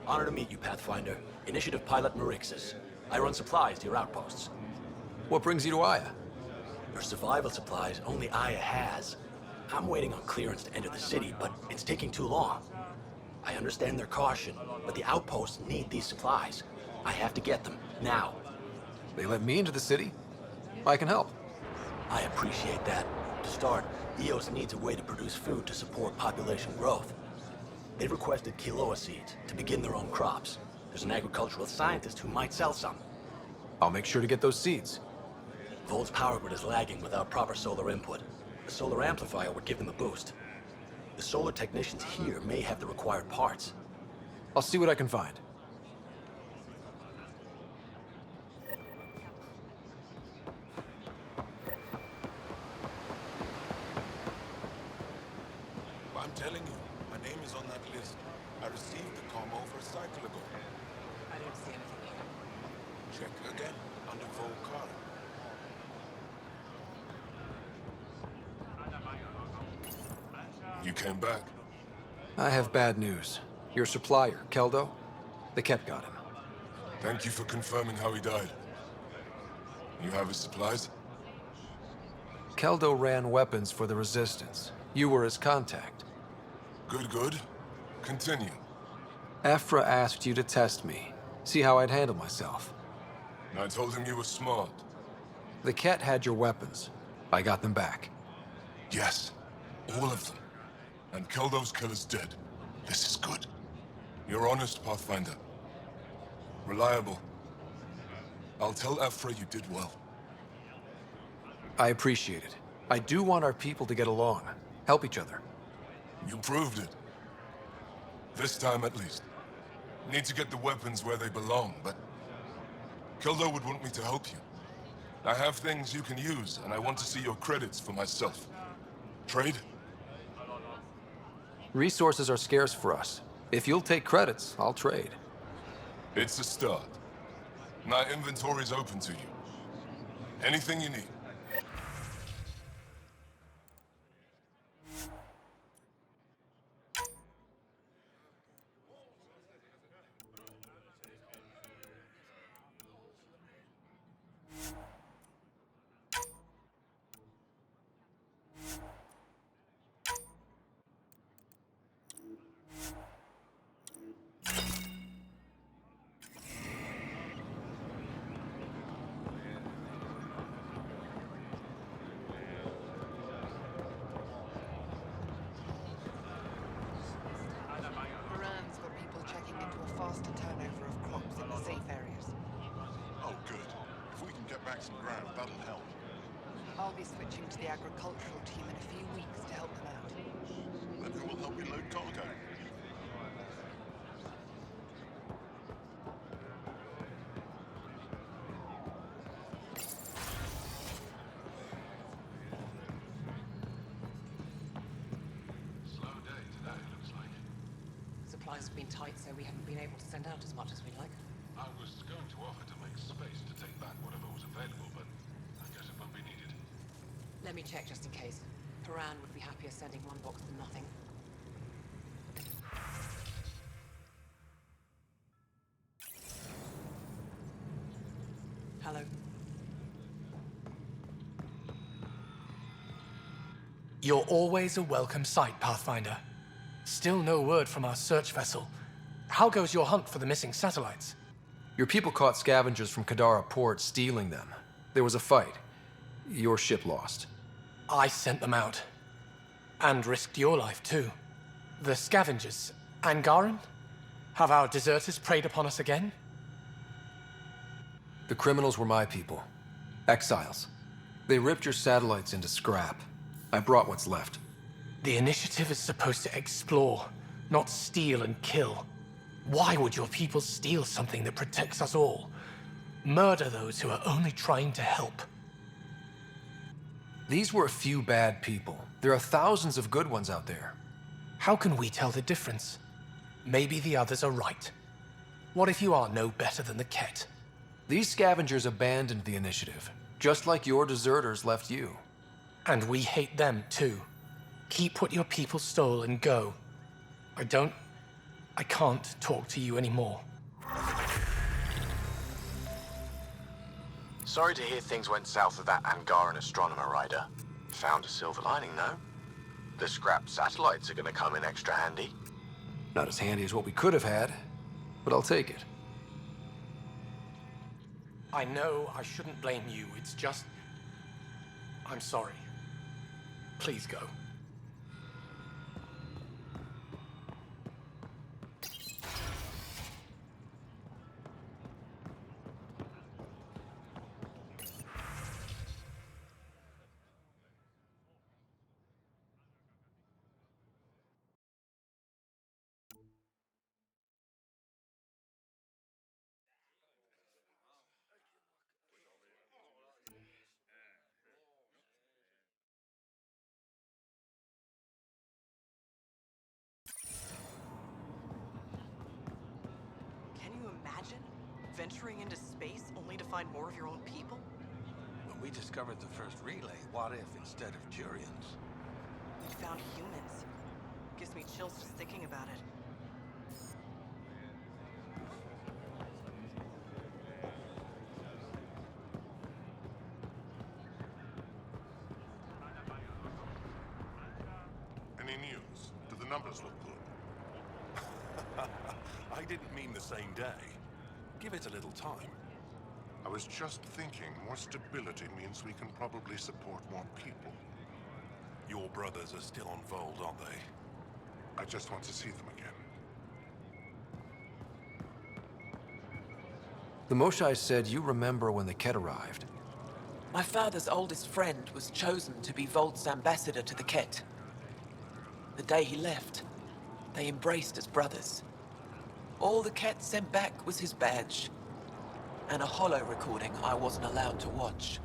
Honor to meet you, Pathfinder. Initiative Pilot Marixus. I run supplies to your outposts. What brings you to Aya? For survival supplies, only Aya has. I'm waiting on clearance to enter the city, but it's taking too long. I understand their caution, but the outposts need these supplies. I have to get them, now. They let me into the city? I can help. I appreciate that. To start, EOS needs a way to produce food to support population growth. They've requested quinoa seeds to begin their own crops. There's an agricultural scientist who might sell some. I'll make sure to get those seeds. Voeld's power grid is lagging without proper solar input. The solar amplifier would give them a boost. The solar technicians here may have the required parts. I'll see what I can find. I'm telling you, my name is on that list. I received the combo for a cycle ago. I don't see anything here. Check again, under Voeld. You came back. I have bad news. Your supplier, Keldo, the Ket got him. Thank you for confirming how he died. You have his supplies? Keldo ran weapons for the Resistance. You were his contact. Good, good. Continue. Afra asked you to test me, see how I'd handle myself. I told him you were smart. The Ket had your weapons. I got them back. Yes, all of them. And Keldo's killer's dead. This is good. You're honest, Pathfinder. Reliable. I'll tell Afra you did well. I appreciate it. I do want our people to get along, help each other. You proved it. This time at least. Need to get the weapons where they belong, but Keldo would want me to help you. I have things you can use, and I want to see your credits for myself. Trade? Resources are scarce for us. If you'll take credits, I'll trade. It's a start. My inventory's open to you. Anything you need. Moran's got people checking into a faster turnover of crops in the safe areas. Oh, good. If we can get back some ground, that'll help. I'll be switching to the agricultural team in a few weeks to help them out. Then who will help you load cargo? Slow day today, looks like. Supplies have been tight, so we haven't been able to send out as much as we'd like. I was going to offer to make space to take back whatever was available, but I guess it won't be needed. Let me check just in case. Paran would be happier sending one box than nothing. Hello. You're always a welcome sight, Pathfinder. Still no word from our search vessel. How goes your hunt for the missing satellites? Your people caught scavengers from Kadara port stealing them. There was a fight. Your ship lost. I sent them out. And risked your life, too. The scavengers, Angaran? Have our deserters preyed upon us again? The criminals were my people. Exiles. They ripped your satellites into scrap. I brought what's left. The initiative is supposed to explore, not steal and kill. Why would your people steal something that protects us all? Murder those who are only trying to help. These were a few bad people. There are thousands of good ones out there. How can we tell the difference? Maybe the others are right. What if you are no better than the Ket? These scavengers abandoned the initiative, just like your deserters left you. And we hate them too. Keep what your people stole and go. I don't I can't talk to you anymore. Sorry to hear things went south with that Angaran astronomer rider. Found a silver lining, though. The scrap satellites are gonna come in extra handy. Not as handy as what we could have had, but I'll take it. I know I shouldn't blame you, it's just... I'm sorry. Please go. Can you imagine venturing into space only to find more of your own people? When we discovered the first relay, what if instead of Turians? We found humans. Gives me chills just thinking about it. Any news? Do the numbers look good? I didn't mean the same day. Give it a little time. I was just thinking more stability means we can probably support more people. Your brothers are still on Voeld, aren't they? I just want to see them again. The Moshai said you remember when the Ket arrived. My father's oldest friend was chosen to be Voeld's ambassador to the Ket. The day he left, they embraced as brothers. All the Ket sent back was his badge, and a holo recording I wasn't allowed to watch.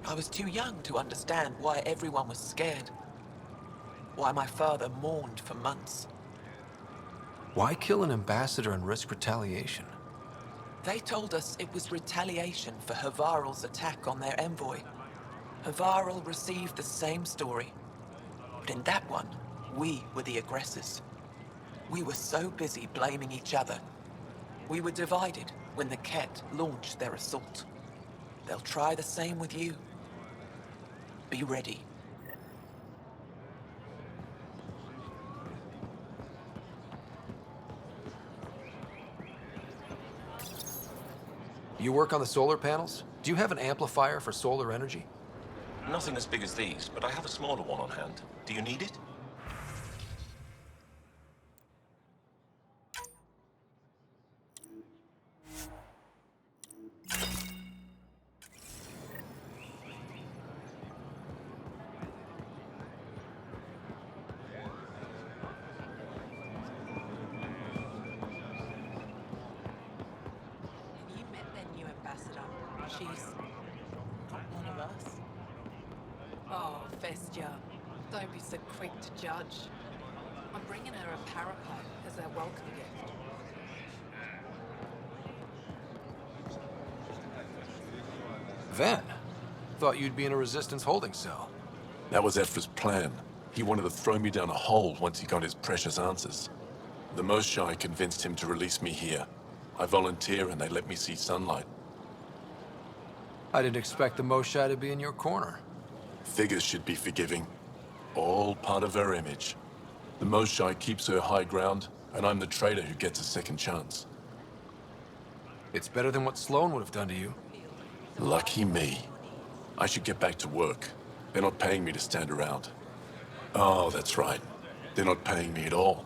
I was too young to understand why everyone was scared. Why my father mourned for months. Why kill an ambassador and risk retaliation? They told us it was retaliation for Havarl's attack on their envoy. Havarl received the same story. But in that one, we were the aggressors. We were so busy blaming each other. We were divided when the Ket launched their assault. They'll try the same with you. Be ready. You work on the solar panels? Do you have an amplifier for solar energy? Nothing as big as these, but I have a smaller one on hand. Do you need it? You met their new ambassador. She's not one of us. Oh, Vestia, don't be so quick to judge. I'm bringing her a parapipe as a welcome gift. Ven, thought you'd be in a resistance holding cell. That was Ephra's plan. He wanted to throw me down a hole once he got his precious answers. The Moshai convinced him to release me here. I volunteer and they let me see sunlight. I didn't expect the Moshai to be in your corner. Figures should be forgiving. All part of her image. The Moshai keeps her high ground, and I'm the traitor who gets a second chance. It's better than what Sloan would have done to you. Lucky me. I should get back to work. They're not paying me to stand around. Oh, that's right. They're not paying me at all.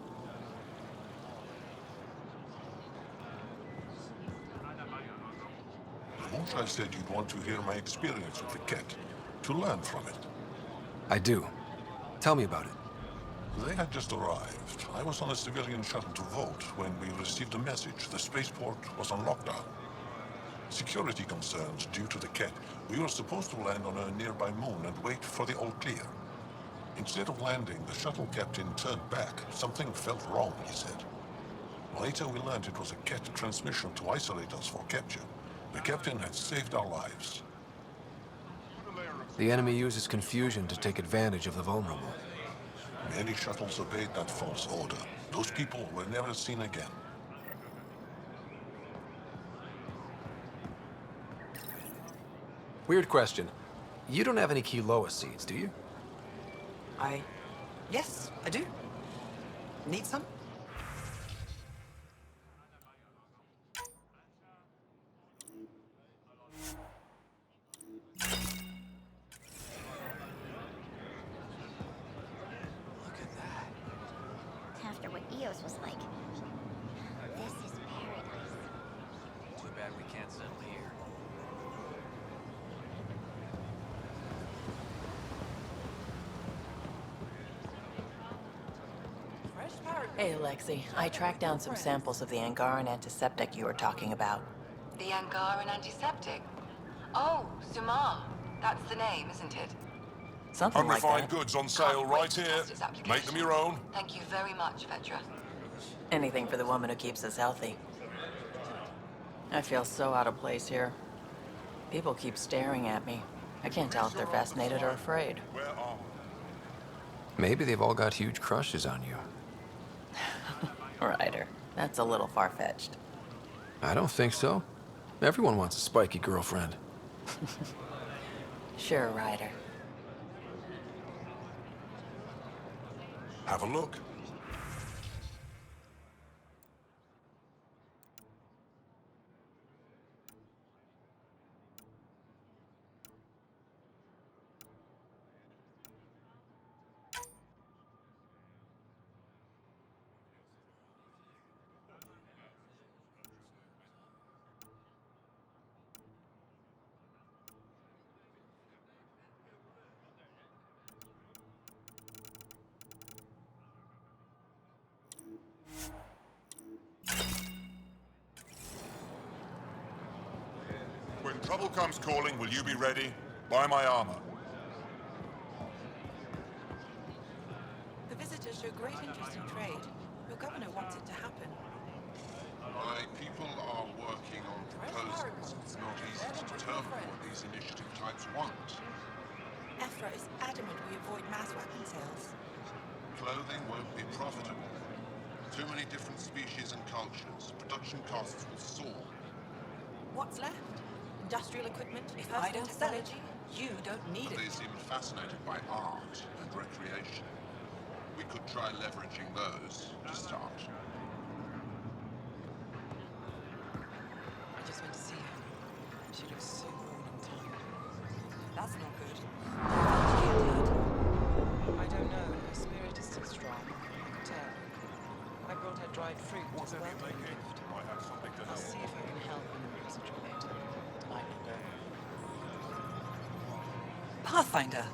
The Moshai said you'd want to hear my experience with the Ket, to learn from it. I do. Tell me about it. They had just arrived. I was on a civilian shuttle to Voeld when we received a message. The spaceport was on lockdown. Security concerns due to the Ket. We were supposed to land on a nearby moon and wait for the all clear. Instead of landing, the shuttle captain turned back. Something felt wrong, he said. Later we learned it was a Ket transmission to isolate us for capture. The captain had saved our lives. The enemy uses confusion to take advantage of the vulnerable. Many shuttles obeyed that false order. Those people were never seen again. Weird question. You don't have any Kiloa seeds, do you? Yes, I do. Need some? After what Eos was like, this is paradise. Too bad we can't settle here. Hey, Alexei. I tracked down some samples of the Angaran antiseptic you were talking about. The Angaran antiseptic? Oh, Sumar. That's the name, isn't it? Something like that. Unrefined goods on sale right here. Make them your own. Thank you very much, Vedra. Anything for the woman who keeps us healthy. I feel so out of place here. People keep staring at me. I can't tell if they're fascinated or afraid. Maybe they've all got huge crushes on you. Ryder, that's a little far-fetched. I don't think so. Everyone wants a spiky girlfriend. Sure, Ryder. Have a look. When trouble comes calling, will you be ready? Buy my armor. The visitors show great interest in trade. Your governor wants it to happen. My people are working on proposals. It's not easy to determine what these initiative types want. Ephra is adamant we avoid mass weapon sales. Clothing won't be profitable. Too many different species and cultures. Production costs will soar. What's left? Industrial equipment, If I don't sell it, you don't need They seem fascinated by art and recreation. We could try leveraging those to start. I just went to see her. She looks so worn and tired. That's not good. I don't know. Her spirit is still strong. I can tell. I brought her dried fruit as a welcome gift. I'll see if I can help in the passage of it. I will go. Pathfinder!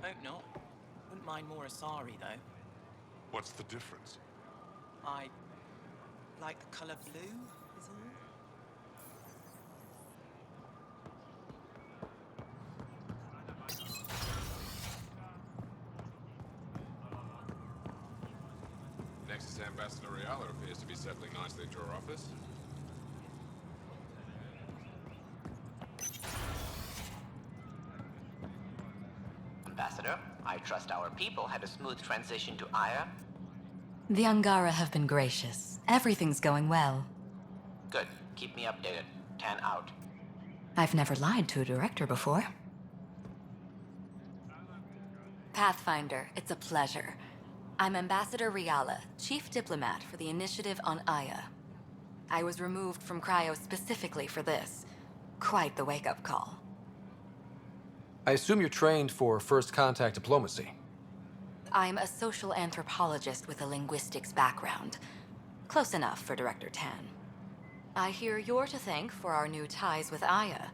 Hope not. Wouldn't mind more Asari, though. What's the difference? I like the colour blue, is all. Nexus Ambassador Reala appears to be settling nicely into her office. Ambassador, I trust our people had a smooth transition to Aya. The Angara have been gracious. Everything's going well. Good. Keep me updated. Tan out. I've never lied to a director before. Pathfinder, it's a pleasure. I'm Ambassador Reala, Chief Diplomat for the Initiative on Aya. I was removed from Cryo specifically for this. Quite the wake-up call. I assume you're trained for first contact diplomacy. I'm a social anthropologist with a linguistics background. Close enough for Director Tan. I hear you're to thank for our new ties with Aya.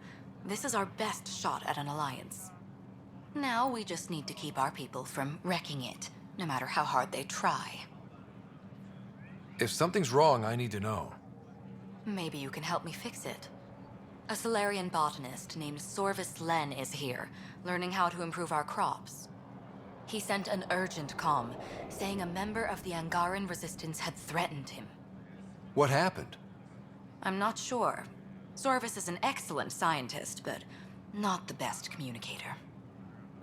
This is our best shot at an alliance. Now we just need to keep our people from wrecking it, no matter how hard they try. If something's wrong, I need to know. Maybe you can help me fix it. A Solarian botanist named Sorvis Len is here, learning how to improve our crops. He sent an urgent comm, saying a member of the Angaran resistance had threatened him. What happened? I'm not sure. Sorvis is an excellent scientist, but not the best communicator.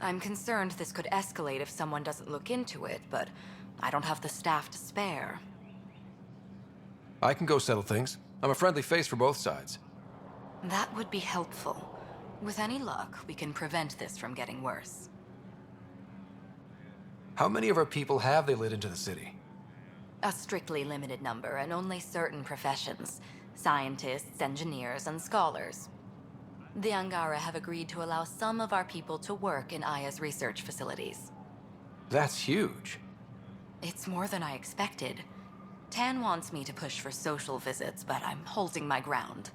I'm concerned this could escalate if someone doesn't look into it, but I don't have the staff to spare. I can go settle things. I'm a friendly face for both sides. That would be helpful. With any luck, we can prevent this from getting worse. How many of our people have they let into the city? A strictly limited number, and only certain professions. Scientists, engineers, and scholars. The Angara have agreed to allow some of our people to work in Aya's research facilities. That's huge. It's more than I expected. Tan wants me to push for social visits, but I'm holding my ground.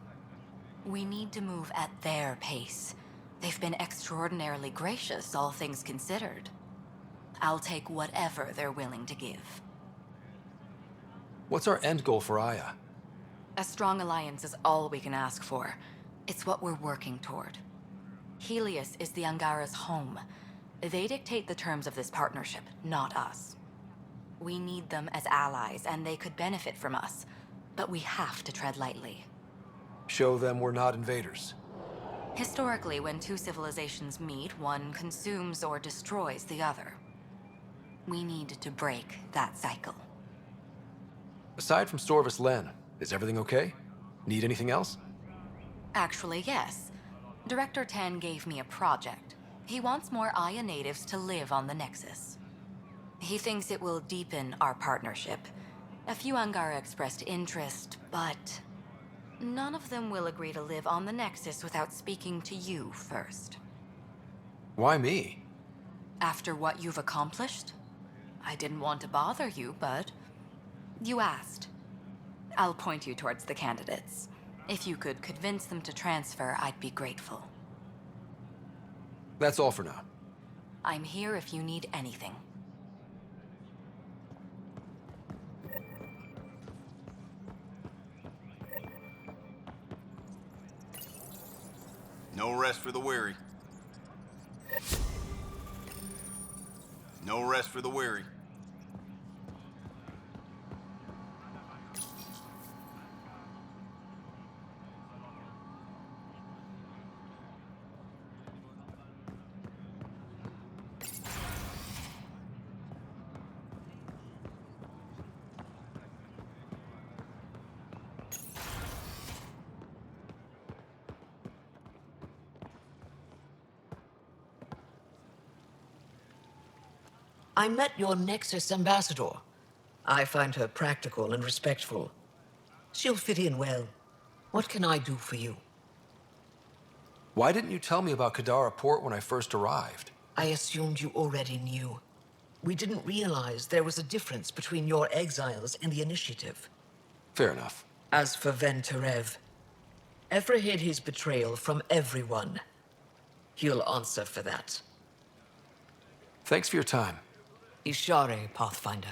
We need to move at their pace. They've been extraordinarily gracious, all things considered. I'll take whatever they're willing to give. What's our end goal for Aya? A strong alliance is all we can ask for. It's what we're working toward. Helios is the Angara's home. They dictate the terms of this partnership, not us. We need them as allies, and they could benefit from us. But we have to tread lightly. Show them we're not invaders. Historically, when two civilizations meet, one consumes or destroys the other. We need to break that cycle. Aside from Sorvis Len, is everything okay? Need anything else? Actually, yes. Director Tan gave me a project. He wants more Aya natives to live on the Nexus. He thinks it will deepen our partnership. A few Angara expressed interest, but none of them will agree to live on the Nexus without speaking to you first. Why me? After what you've accomplished? I didn't want to bother you, but you asked. I'll point you towards the candidates. If you could convince them to transfer, I'd be grateful. That's all for now. I'm here if you need anything. No rest for the weary. No rest for the weary. I met your Nexus ambassador. I find her practical and respectful. She'll fit in well. What can I do for you? Why didn't you tell me about Kadara Port when I first arrived? I assumed you already knew. We didn't realize there was a difference between your exiles and the Initiative. Fair enough. As for Venturev, Ephra hid his betrayal from everyone. He'll answer for that. Thanks for your time. Ishare, Pathfinder.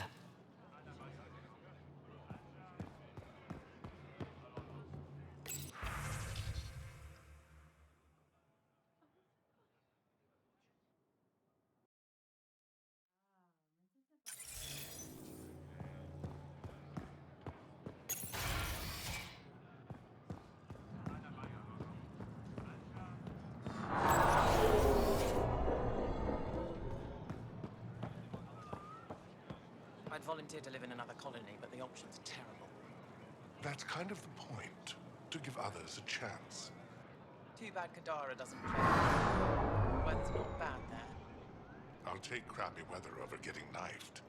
I'd volunteer to live in another colony, but the option's terrible. That's kind of the point, to give others a chance. Too bad Kadara doesn't play. Weather's not bad there. I'll take crappy weather over getting knifed.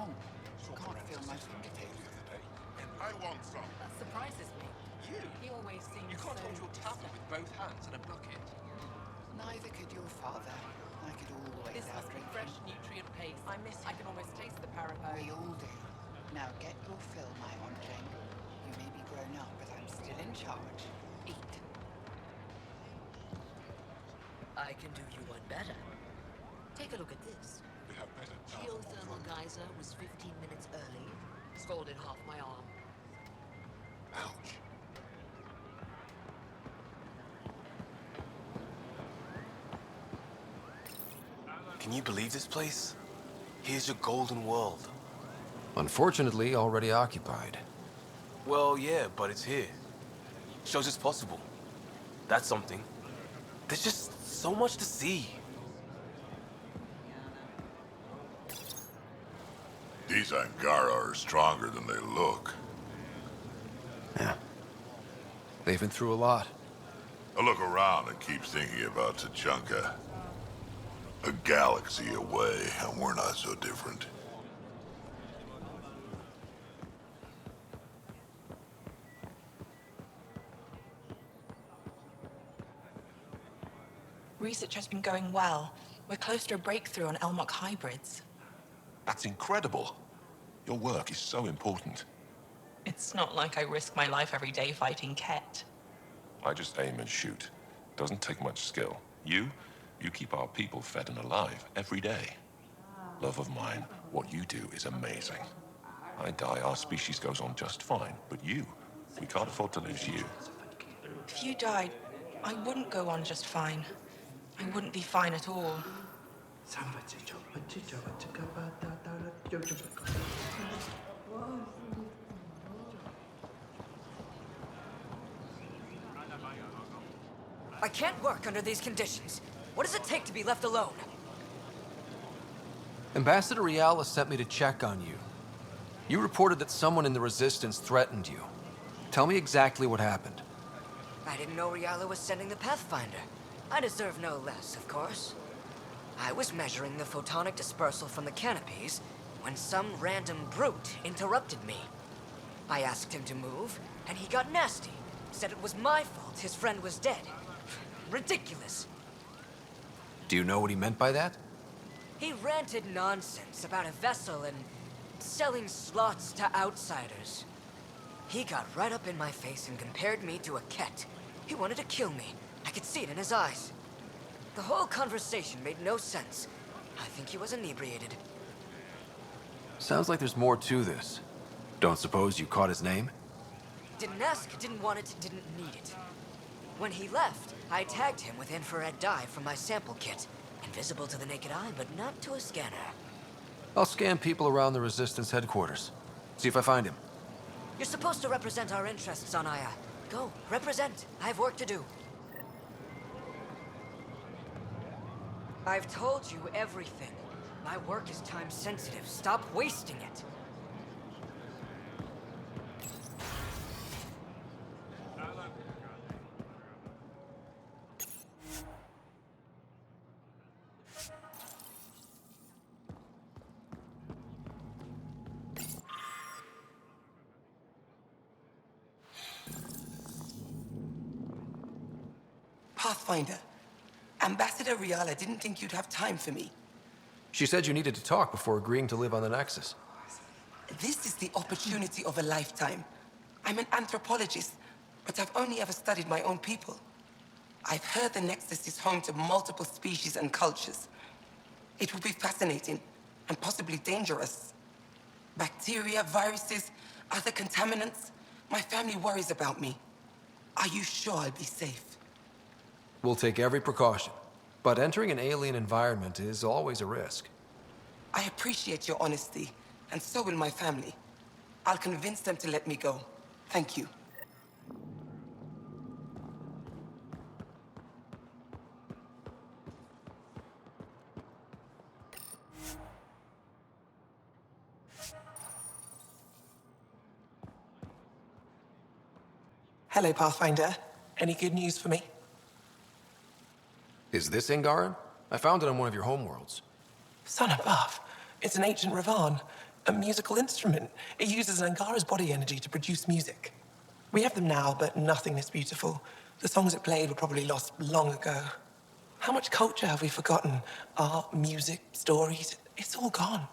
wrong. Can't feel my fingertips. And I want some. That surprises me. You? He always seems You can't so hold your tablet with both hands and a bucket. Neither could your father. I could always This must be outdrink fresh, him. nutrient paste. I can almost taste the parapo. We all do. Now get your fill, my Onjing. You may be grown up, but I'm still in charge. Eat. I can do you one better. Take a look at this. We have better Geothermal geyser was 15 minutes early. Scalded half my arm. Ouch. Can you believe this place? Here's your golden world. Unfortunately, already occupied. Well, yeah, but it's here. Shows it's possible. That's something. There's just so much to see. These Angara are stronger than they look. Yeah. They've been through a lot. I look around and keep thinking about Tachanka. A galaxy away, and we're not so different. Research has been going well. We're close to a breakthrough on Elmok hybrids. That's incredible. Your work is so important. It's not like I risk my life every day fighting Ket. I just aim and shoot. Doesn't take much skill. You keep our people fed and alive every day. Love of mine, what you do is amazing. I die, our species goes on just fine. But you, we can't afford to lose you. If you died, I wouldn't go on just fine. I wouldn't be fine at all. I can't work under these conditions. What does it take to be left alone? Ambassador Riala sent me to check on you. You reported that someone in the Resistance threatened you. Tell me exactly what happened. I didn't know Riala was sending the Pathfinder. I deserve no less, of course. I was measuring the photonic dispersal from the canopies when some random brute interrupted me. I asked him to move, and he got nasty. Said it was my fault his friend was dead. Ridiculous. Do you know what he meant by that? He ranted nonsense about a vessel and selling slots to outsiders. He got right up in my face and compared me to a Ket. He wanted to kill me. I could see it in his eyes. The whole conversation made no sense. I think he was inebriated. Sounds like there's more to this. Don't suppose you caught his name? Didn't ask, didn't want it, didn't need it. When he left, I tagged him with infrared dye from my sample kit. Invisible to the naked eye, but not to a scanner. I'll scan people around the Resistance headquarters. See if I find him. You're supposed to represent our interests on Aya. Go, represent. I have work to do. I've told you everything. My work is time sensitive. Stop wasting it. Pathfinder, Ambassador Riala didn't think you'd have time for me. She said you needed to talk before agreeing to live on the Nexus. This is the opportunity of a lifetime. I'm an anthropologist, but I've only ever studied my own people. I've heard the Nexus is home to multiple species and cultures. It will be fascinating and possibly dangerous. Bacteria, viruses, other contaminants. My family worries about me. Are you sure I'll be safe? We'll take every precaution, but entering an alien environment is always a risk. I appreciate your honesty, and so will my family. I'll convince them to let me go. Thank you. Hello, Pathfinder. Any good news for me? Is this Angaran? I found it on one of your homeworlds. Son above. It's an ancient Ravan. a musical instrument. It uses Angara's body energy to produce music. We have them now, but nothing is beautiful. The songs it played were probably lost long ago. How much culture have we forgotten? Art, music, stories, it's all gone.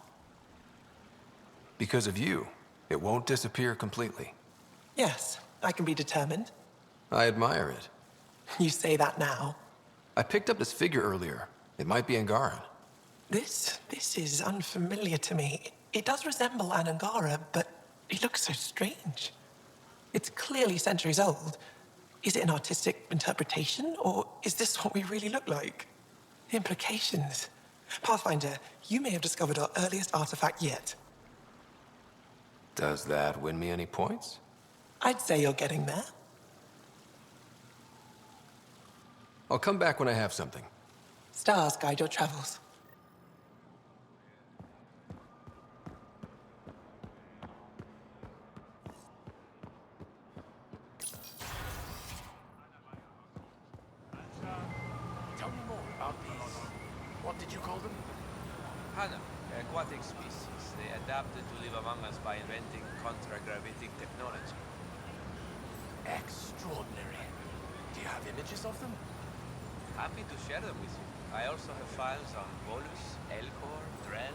Because of you, it won't disappear completely. Yes, I can be determined. I admire it. You say that now. I picked up this figure earlier. It might be Angaran. This is unfamiliar to me. It does resemble an Angara, but it looks so strange. It's clearly centuries old. Is it an artistic interpretation, or is this what we really look like? The implications. Pathfinder, you may have discovered our earliest artifact yet. Does that win me any points? I'd say you're getting there. I'll come back when I have something. Stars guide your travels. Tell me more about these. What did you call them? Hana, aquatic species. They adapted to live among us by inventing contragravitic technology. Extraordinary. Do you have images of them? Happy to share them with you. I also have files on Volus, Elcor, Drell.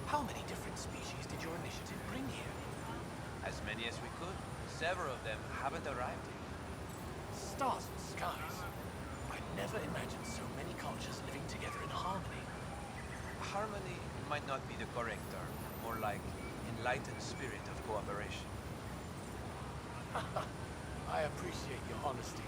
How many different species did your initiative bring here? As many as we could. Several of them haven't arrived yet. Stars and skies. I never imagined so many cultures living together in harmony. Harmony might not be the correct term. More like enlightened spirit of cooperation. I appreciate your honesty.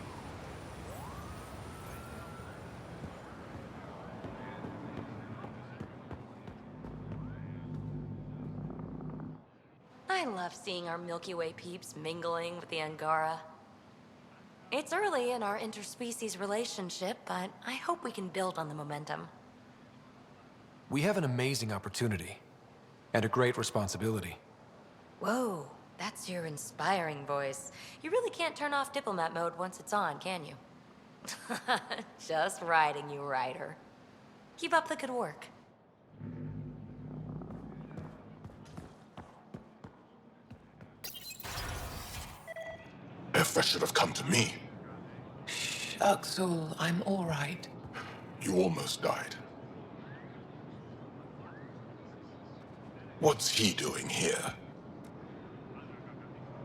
I love seeing our Milky Way peeps mingling with the Angara. It's early in our interspecies relationship, but I hope we can build on the momentum. We have an amazing opportunity. And a great responsibility. Whoa, that's your inspiring voice. You really can't turn off diplomat mode once it's on, can you? Just riding you, Ryder. Keep up the good work. If should have come to me. Axel, I'm all right. You almost died. What's he doing here?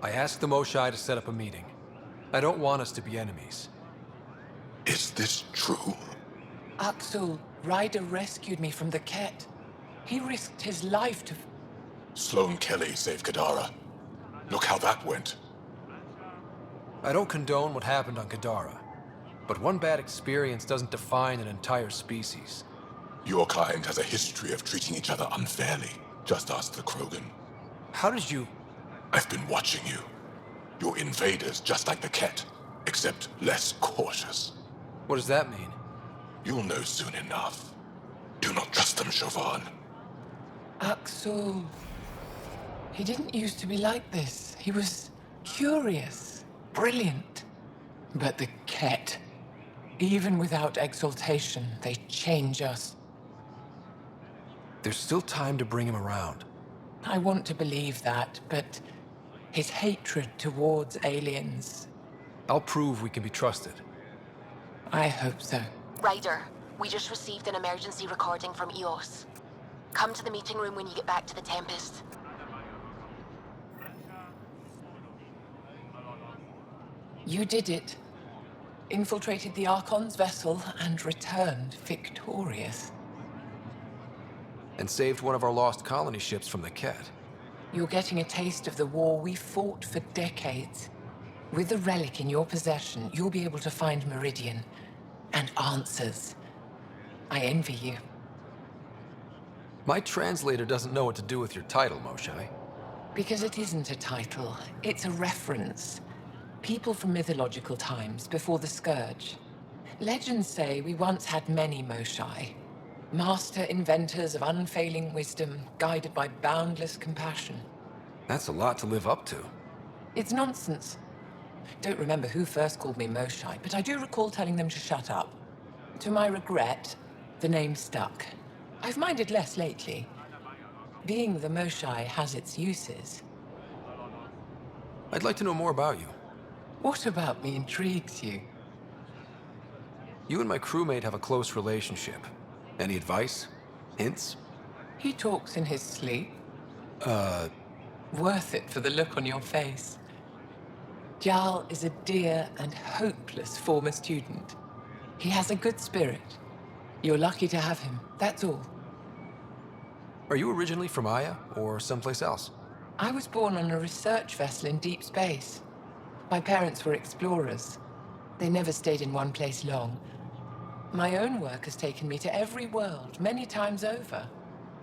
I asked the Moshai to set up a meeting. I don't want us to be enemies. Is this true? Axel, Ryder rescued me from the Ket. He risked his life to... Sloane Kelly saved Kadara. Look how that went. I don't condone what happened on Kadara. But one bad experience doesn't define an entire species. Your kind has a history of treating each other unfairly. Just ask the Krogan. How did you... I've been watching you. You're invaders just like the Ket, except less cautious. What does that mean? You'll know soon enough. Do not trust them, Chauvin. Axel... He didn't used to be like this. He was curious, brilliant. But the Ket, even without exaltation, they change us. There's still time to bring him around. I want to believe that, but his hatred towards aliens... I'll prove we can be trusted. I hope so. Ryder, we just received an emergency recording from EOS. Come to the meeting room when you get back to the Tempest. You did it. Infiltrated the Archon's vessel and returned victorious. And saved one of our lost colony ships from the Ket. You're getting a taste of the war we fought for decades. With the relic in your possession, you'll be able to find Meridian and answers. I envy you. My translator doesn't know what to do with your title, Moshai. Because it isn't a title, it's a reference. People from mythological times before the Scourge. Legends say we once had many Moshai. Master inventors of unfailing wisdom, guided by boundless compassion. That's a lot to live up to. It's nonsense. Don't remember who first called me Moshai, but I do recall telling them to shut up. To my regret, the name stuck. I've minded less lately. Being the Moshae has its uses. I'd like to know more about you. What about me intrigues you? You and my crewmate have a close relationship. Any advice? Hints? He talks in his sleep. Worth it for the look on your face. Jarl is a dear and hopeless former student. He has a good spirit. You're lucky to have him, that's all. Are you originally from Aya, or someplace else? I was born on a research vessel in deep space. My parents were explorers. They never stayed in one place long. My own work has taken me to every world, many times over.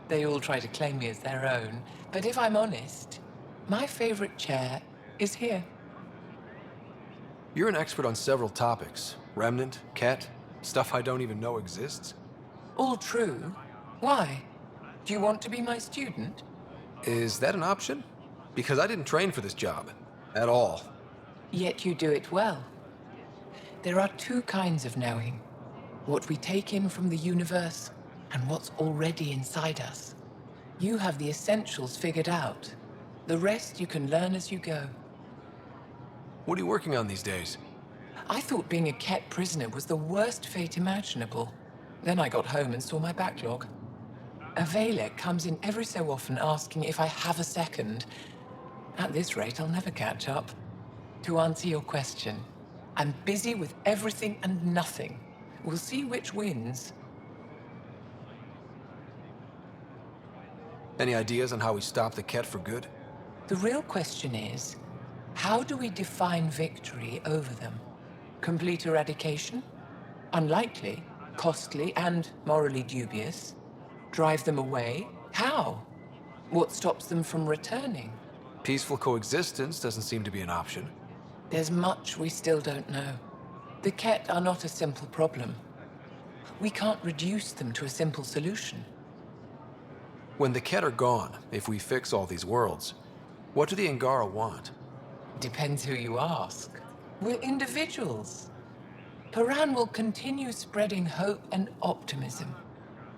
They all try to claim me as their own, but if I'm honest, my favorite chair is here. You're an expert on several topics. Remnant, Ket, stuff I don't even know exists. All true. Why? Do you want to be my student? Is that an option? Because I didn't train for this job. At all. Yet you do it well. There are two kinds of knowing. What we take in from the universe, and what's already inside us. You have the essentials figured out. The rest you can learn as you go. What are you working on these days? I thought being a Ket prisoner was the worst fate imaginable. Then I got home and saw my backlog. Vesaal comes in every so often asking if I have a second. At this rate, I'll never catch up. To answer your question, I'm busy with everything and nothing. We'll see which wins. Any ideas on how we stop the Ket for good? The real question is, how do we define victory over them? Complete eradication? Unlikely, costly, and morally dubious. Drive them away? How? What stops them from returning? Peaceful coexistence doesn't seem to be an option. There's much we still don't know. The Ket are not a simple problem. We can't reduce them to a simple solution. When the Ket are gone, if we fix all these worlds, what do the Angara want? Depends who you ask. We're individuals. Paran will continue spreading hope and optimism.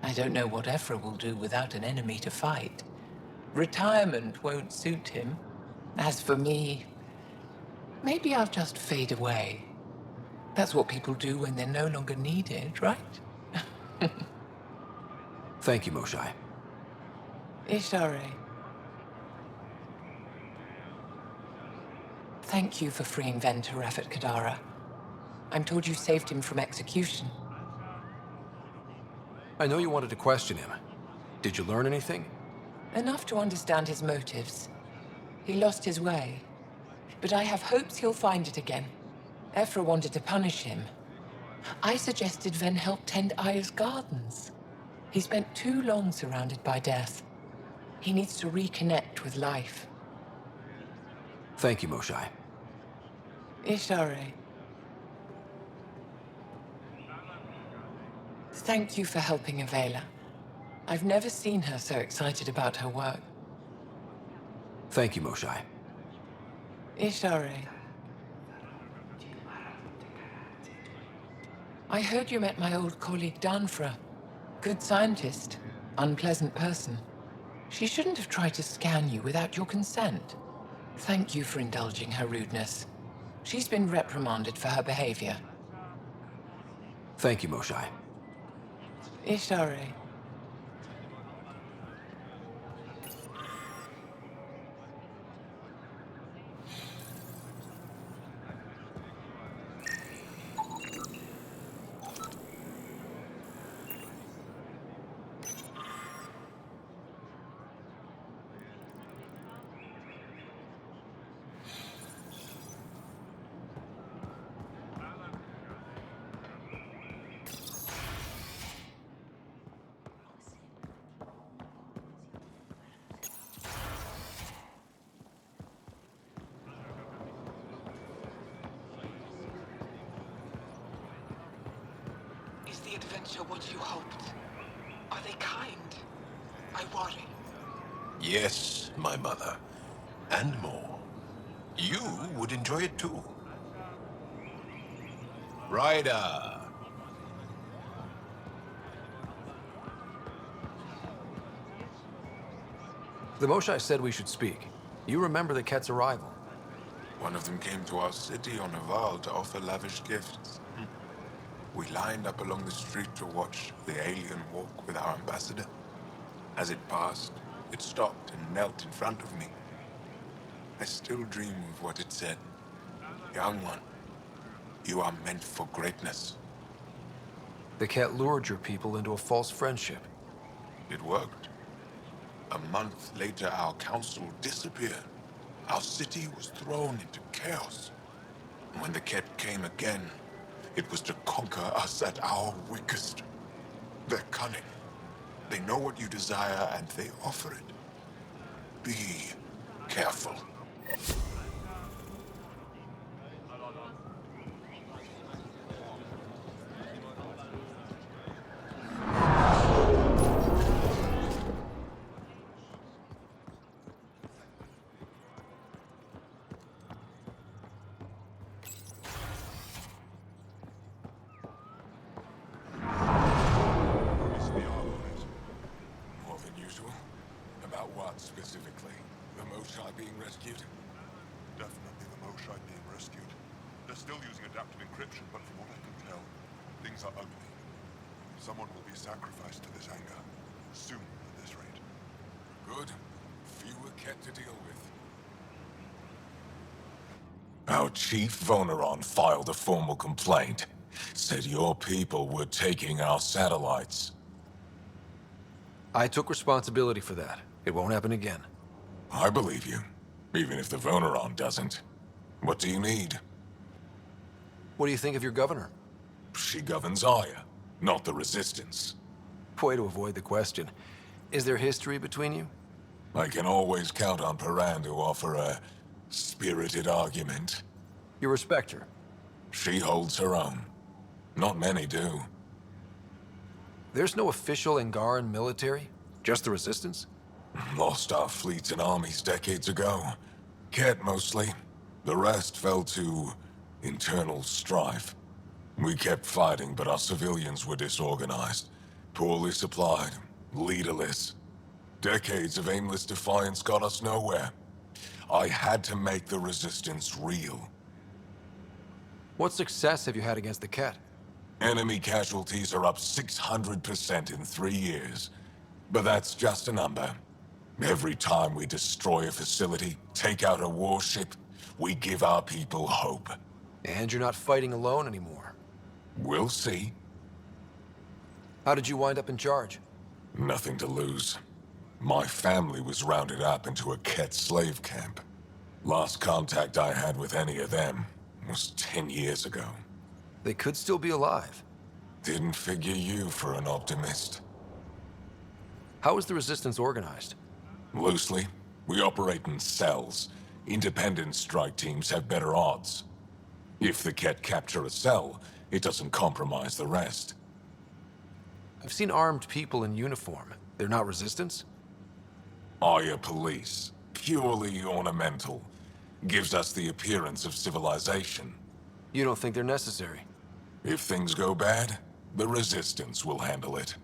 I don't know what Ephra will do without an enemy to fight. Retirement won't suit him. As for me, maybe I'll just fade away. That's what people do when they're no longer needed, right? Thank you, Moshae. Ishare. Thank you for freeing Ven Teref at Kadara. I'm told you saved him from execution. I know you wanted to question him. Did you learn anything? Enough to understand his motives. He lost his way. But I have hopes he'll find it again. Ephra wanted to punish him. I suggested Ven help tend Aya's gardens. He spent too long surrounded by death. He needs to reconnect with life. Thank you, Moshae. Ishare. Thank you for helping Vesaal. I've never seen her so excited about her work. Thank you, Moshae. Ishare. I heard you met my old colleague Danfra. Good scientist, unpleasant person. She shouldn't have tried to scan you without your consent. Thank you for indulging her rudeness. She's been reprimanded for her behavior. Thank you, Moshae. Ishare. Is the adventure what you hoped? Are they kind? I worry. Yes, my mother. And more. You would enjoy it too. Ryder. The Moshai said we should speak. You remember the Ket's arrival. One of them came to our city on a Vesaal to offer lavish gifts. We lined up along the street to watch the alien walk with our ambassador. As it passed, it stopped and knelt in front of me. I still dream of what it said. Young one, you are meant for greatness. The Ket lured your people into a false friendship. It worked. A month later, our council disappeared. Our city was thrown into chaos. And when the Ket came again, it was to conquer us at our weakest. They're cunning. They know what you desire, and they offer it. Be careful. More than usual? About what, specifically? The Moshai being rescued? Definitely the Moshai being rescued. They're still using adaptive encryption, but from what I can tell, things are ugly. Someone will be sacrificed to this anger. Soon, at this rate. Good. Fewer Ket to deal with. Our chief Voneron filed a formal complaint. Said your people were taking our satellites. I took responsibility for that. It won't happen again. I believe you, even if the Voneron doesn't. What do you need? What do you think of your governor? She governs Aya, not the Resistance. Way to avoid the question. Is there history between you? I can always count on Paran to offer a spirited argument. You respect her? She holds her own. Not many do. There's no official Angaran military? Just the Resistance? Lost our fleets and armies decades ago. Ket mostly. The rest fell to internal strife. We kept fighting, but our civilians were disorganized. Poorly supplied, leaderless. Decades of aimless defiance got us nowhere. I had to make the Resistance real. What success have you had against the Ket? Enemy casualties are up 600% in 3 years. But that's just a number. Every time we destroy a facility, take out a warship, we give our people hope. And you're not fighting alone anymore. We'll see. How did you wind up in charge? Nothing to lose. My family was rounded up into a Ket slave camp. Last contact I had with any of them was 10 years ago. They could still be alive. Didn't figure you for an optimist. How is the Resistance organized? Loosely, we operate in cells. Independent strike teams have better odds. If the Ket capture a cell, it doesn't compromise the rest. I've seen armed people in uniform. They're not Resistance? Aya police, purely ornamental. Gives us the appearance of civilization. You don't think they're necessary? If things go bad, the Resistance will handle it.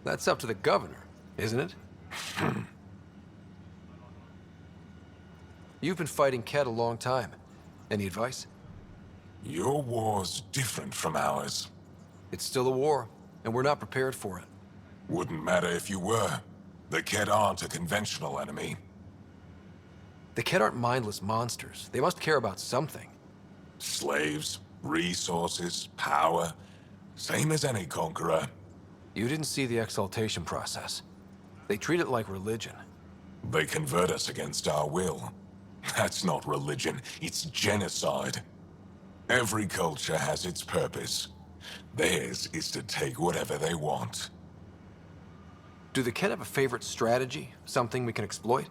That's up to the governor, isn't it? You've been fighting Ket a long time. Any advice? Your war's different from ours. It's still a war, and we're not prepared for it. Wouldn't matter if you were. The Ket aren't a conventional enemy. The Ket aren't mindless monsters. They must care about something. Slaves, resources, power. Same as any conqueror. You didn't see the exaltation process. They treat it like religion. They convert us against our will. That's not religion, it's genocide. Every culture has its purpose. Theirs is to take whatever they want. Do the Ket have a favorite strategy? Something we can exploit?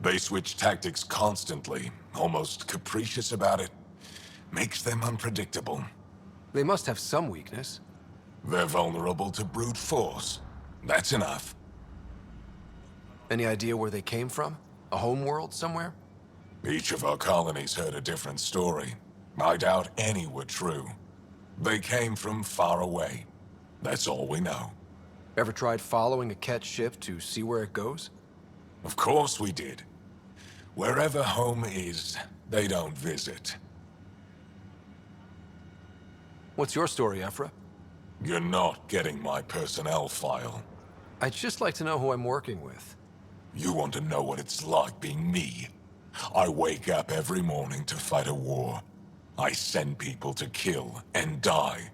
They switch tactics constantly, almost capricious about it. Makes them unpredictable. They must have some weakness. They're vulnerable to brute force. That's enough. Any idea where they came from? A homeworld somewhere? Each of our colonies heard a different story. I doubt any were true. They came from far away. That's all we know. Ever tried following a Ket ship to see where it goes? Of course we did. Wherever home is, they don't visit. What's your story, Ephra? You're not getting my personnel file. I'd just like to know who I'm working with. You want to know what it's like being me? I wake up every morning to fight a war. I send people to kill and die.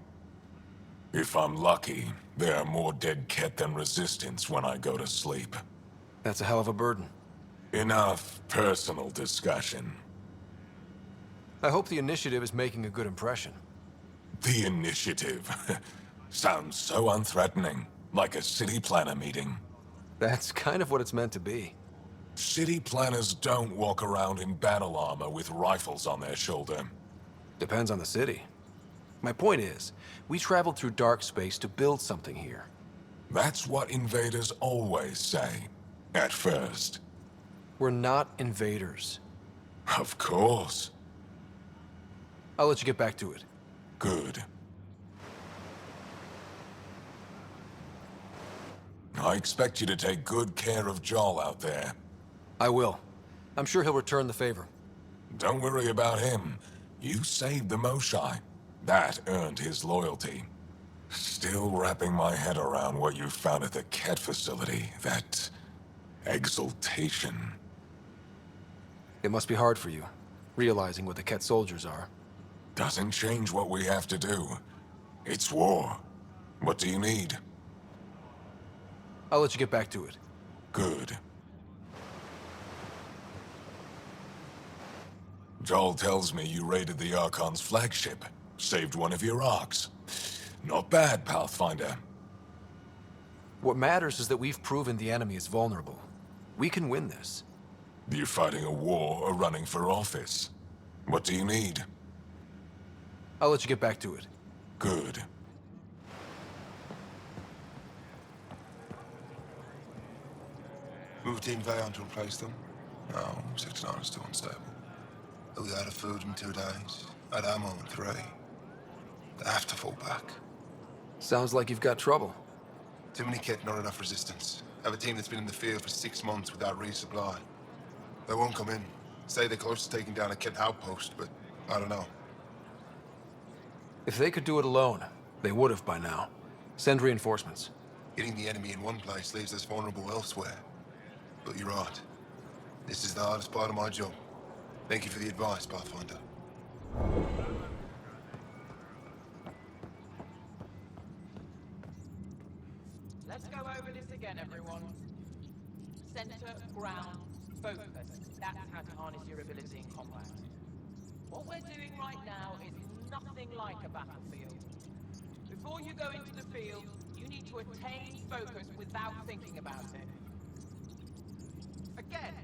If I'm lucky, there are more dead Ket than Resistance when I go to sleep. That's a hell of a burden. Enough personal discussion. I hope the Initiative is making a good impression. The Initiative? Sounds so unthreatening, like a city planner meeting. That's kind of what it's meant to be. City planners don't walk around in battle armor with rifles on their shoulder. Depends on the city. My point is, we traveled through dark space to build something here. That's what invaders always say. At first. We're not invaders. Of course. I'll let you get back to it. Good. I expect you to take good care of Joel out there. I will. I'm sure he'll return the favor. Don't worry about him. You saved the Moshai. That earned his loyalty. Still wrapping my head around what you found at the Ket facility. That exultation. It must be hard for you, realizing what the Ket soldiers are. Doesn't change what we have to do. It's war. What do you need? I'll let you get back to it. Good. Joel tells me you raided the Archon's flagship. Saved one of your Arks. Not bad, Pathfinder. What matters is that we've proven the enemy is vulnerable. We can win this. You're fighting a war or running for office. What do you need? I'll let you get back to it. Good. Moved Team Veon to replace them? No, 69 is still unstable. We out of food in 2 days. Out ammo in 3. They have to fall back. Sounds like you've got trouble. Too many Ket, not enough resistance. Have a team that's been in the field for 6 months without resupply. They won't come in. Say they're close to taking down a Ket outpost, but I don't know. If they could do it alone, they would have by now. Send reinforcements. Hitting the enemy in one place leaves us vulnerable elsewhere. But you're right. This is the hardest part of my job. Thank you for the advice, Pathfinder. Let's go over this again, everyone. Center, ground, focus. That's how to harness your ability in combat. What we're doing right now is nothing like a battlefield. Before you go into the field, you need to attain focus without thinking about it. Again.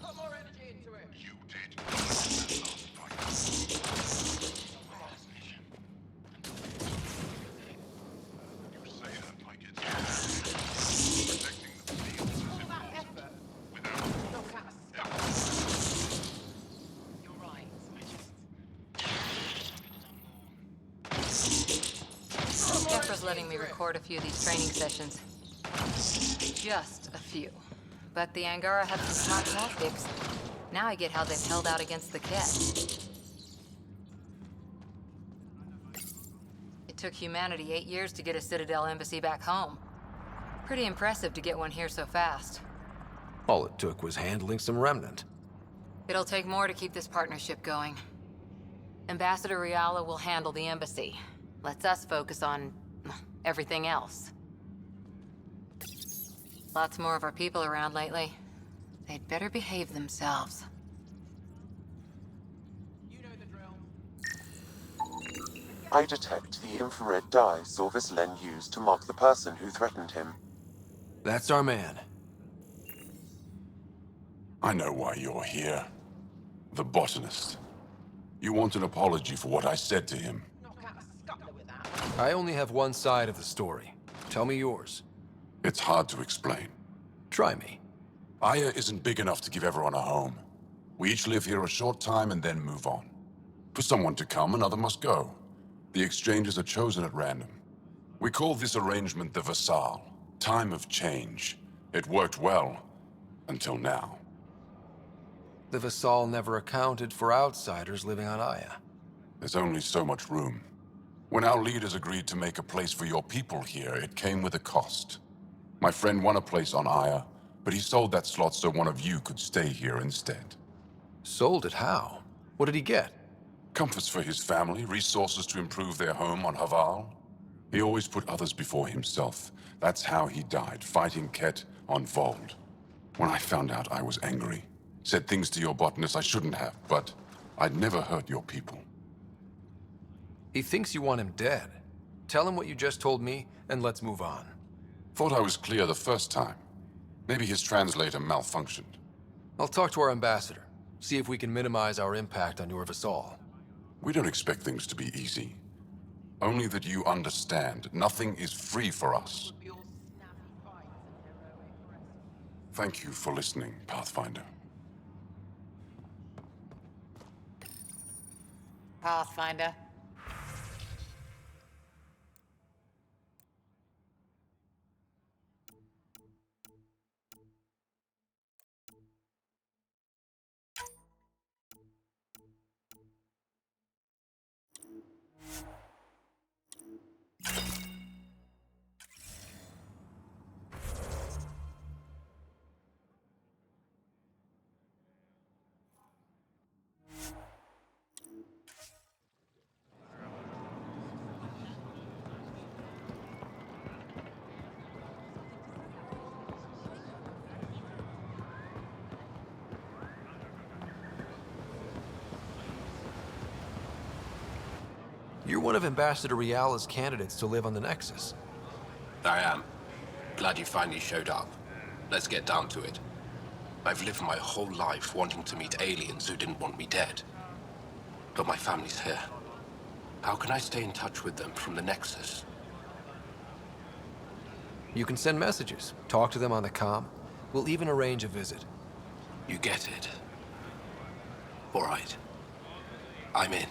Put more energy into it. You did. Kefra's letting me record a few of these training sessions. Just a few. But the Angara have some smart tactics. Now I get how they've held out against the Ket. It took humanity 8 years to get a Citadel embassy back home. Pretty impressive to get one here so fast. All it took was handling some remnant. It'll take more to keep this partnership going. Ambassador Riala will handle the embassy. Lets us focus on everything else. Lots more of our people around lately. They'd better behave themselves. I detect the infrared dye Silvis Len used to mark the person who threatened him. That's our man. I know why you're here. The botanist. You want an apology for what I said to him? I only have one side of the story. Tell me yours. It's hard to explain. Try me. Aya isn't big enough to give everyone a home. We each live here a short time and then move on. For someone to come, another must go. The exchanges are chosen at random. We call this arrangement the Vesaal, time of change. It worked well, until now. The Vesaal never accounted for outsiders living on Aya. There's only so much room. When our leaders agreed to make a place for your people here, it came with a cost. My friend won a place on Aya, but he sold that slot so one of you could stay here instead. Sold it how? What did he get? Comforts for his family, resources to improve their home on Haval. He always put others before himself. That's how he died, fighting Ket on Voeld. When I found out, I was angry. Said things to your botanist I shouldn't have, but I'd never hurt your people. He thinks you want him dead. Tell him what you just told me, and let's move on. Thought I was clear the first time. Maybe his translator malfunctioned. I'll talk to our ambassador. See if we can minimize our impact on your Vesaal. We don't expect things to be easy. Only that you understand, nothing is free for us. Thank you for listening, Pathfinder. Pathfinder. You're one of Ambassador Riala's candidates to live on the Nexus. I am. Glad you finally showed up. Let's get down to it. I've lived my whole life wanting to meet aliens who didn't want me dead. But my family's here. How can I stay in touch with them from the Nexus? You can send messages, talk to them on the comm. We'll even arrange a visit. You get it. All right. I'm in.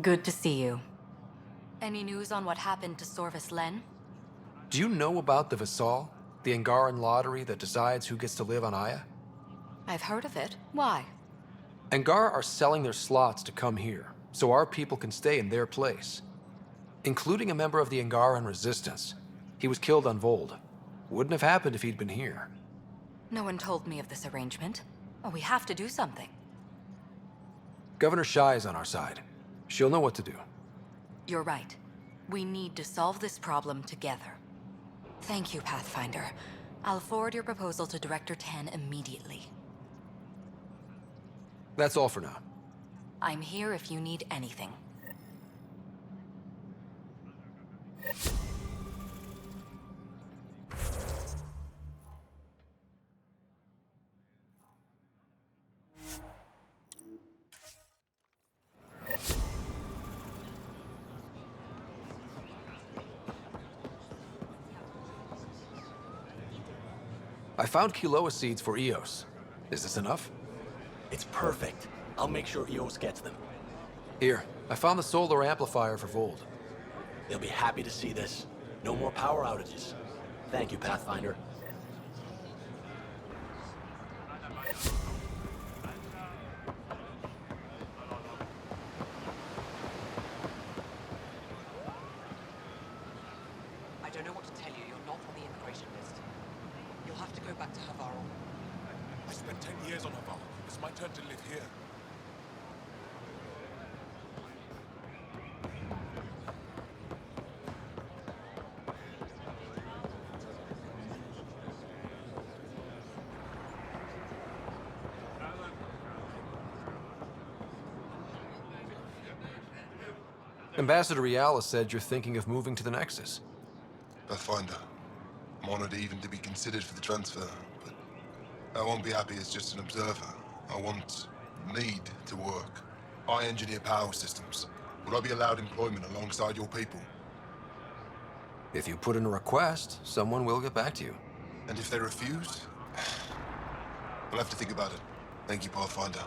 Good to see you. Any news on what happened to Sorvis Len? Do you know about the Vesaal? The Angaran lottery that decides who gets to live on Aya? I've heard of it. Why? Angar are selling their slots to come here, so our people can stay in their place. Including a member of the Angaran resistance. He was killed on Voeld. Wouldn't have happened if he'd been here. No one told me of this arrangement. Oh, we have to do something. Governor Shai is on our side. She'll know what to do. You're right. We need to solve this problem together. Thank you, Pathfinder. I'll forward your proposal to Director 10 immediately. That's all for now. I'm here if you need anything. I found Kiloa seeds for Eos. Is this enough? It's perfect. I'll make sure Eos gets them. Here, I found the solar amplifier for Voeld. They'll be happy to see this. No more power outages. Thank you, Pathfinder. I don't know what to tell you. You're not on the immigration list. You'll have to go back to Havarl. spent 10 years on Vesaal. It's my turn to live here. Ambassador Riala said you're thinking of moving to the Nexus. Pathfinder. I'm honored even to be considered for the transfer, but I won't be happy as just an observer. I need to work. I engineer power systems. Will I be allowed employment alongside your people? If you put in a request, someone will get back to you. And if they refuse? I'll have to think about it. Thank you, Pathfinder.